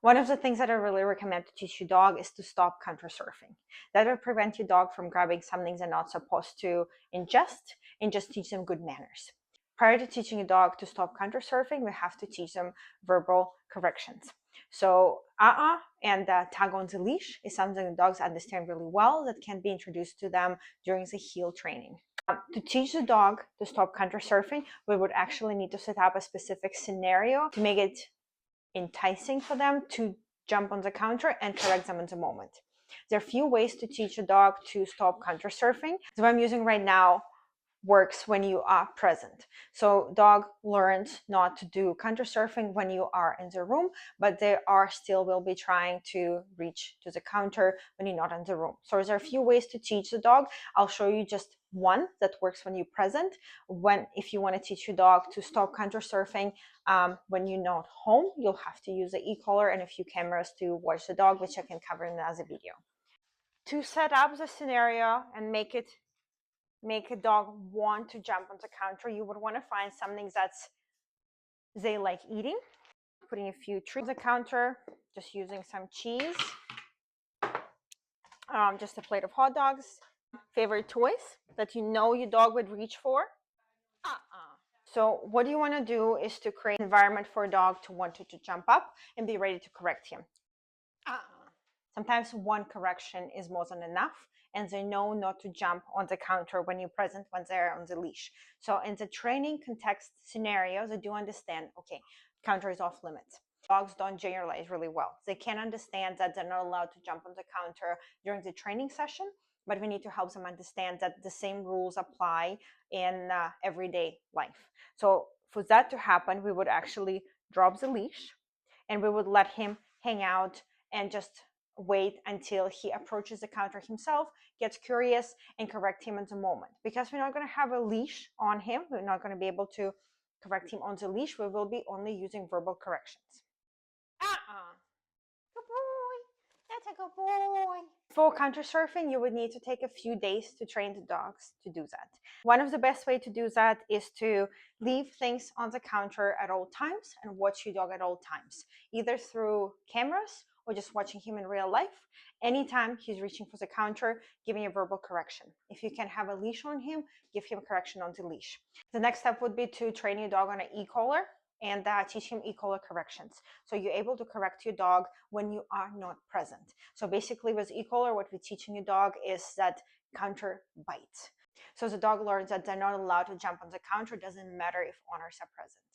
One of the things that I really recommend to teach your dog is to stop counter surfing. That will prevent your dog from grabbing some things they're not supposed to ingest and just teach them good manners. Prior to teaching a dog to stop counter surfing, we have to teach them verbal corrections. So, and tag on the leash is something the dogs understand really well that can be introduced to them during the heel training. To teach the dog to stop counter surfing, we would actually need to set up a specific scenario to make it enticing for them to jump on the counter and correct them in the moment. There are a few ways to teach a dog to stop counter surfing. The one I'm using right now works when you are present. So dog learns not to do counter surfing when you are in the room, but they are still will be trying to reach to the counter when you're not in the room. So there are a few ways to teach the dog. I'll show you just one that works when you're present. If you want to teach your dog to stop counter surfing when you're not home, you'll have to use the e-collar and a few cameras to watch the dog, which I can cover in another video. To set up the scenario and make a dog want to jump on the counter, you would want to find something that's they like eating. Putting a few treats on the counter, just using some cheese, just a plate of hot dogs. Favorite toys that you know your dog would reach for. So what you want to do is to create an environment for a dog to want to jump up and be ready to correct him. Sometimes one correction is more than enough, and they know not to jump on the counter when you're present, when they're on the leash. So in the training context scenarios, they do understand, okay, counter is off limits. Dogs don't generalize really well. They can understand that they're not allowed to jump on the counter during the training session, but we need to help them understand that the same rules apply in everyday life. So for that to happen, we would actually drop the leash and we would let him hang out and just wait until he approaches the counter himself, gets curious, and correct him in the moment. Because we're not going to have a leash on him, we're not going to be able to correct him on the leash, we will be only using verbal corrections. Good boy. That's a good boy. For counter surfing, you would need to take a few days to train the dogs to do that. One of the best way to do that is to leave things on the counter at all times and watch your dog at all times, either through cameras or just watching him in real life. Anytime he's reaching for the counter, giving a verbal correction. If you can have a leash on him, give him correction on the leash. The next step would be to train your dog on an e-collar and teach him e-collar corrections. So you're able to correct your dog when you are not present. So basically with e-collar, what we're teaching your dog is that counter bites. So the dog learns that they're not allowed to jump on the counter, doesn't matter if owners are present.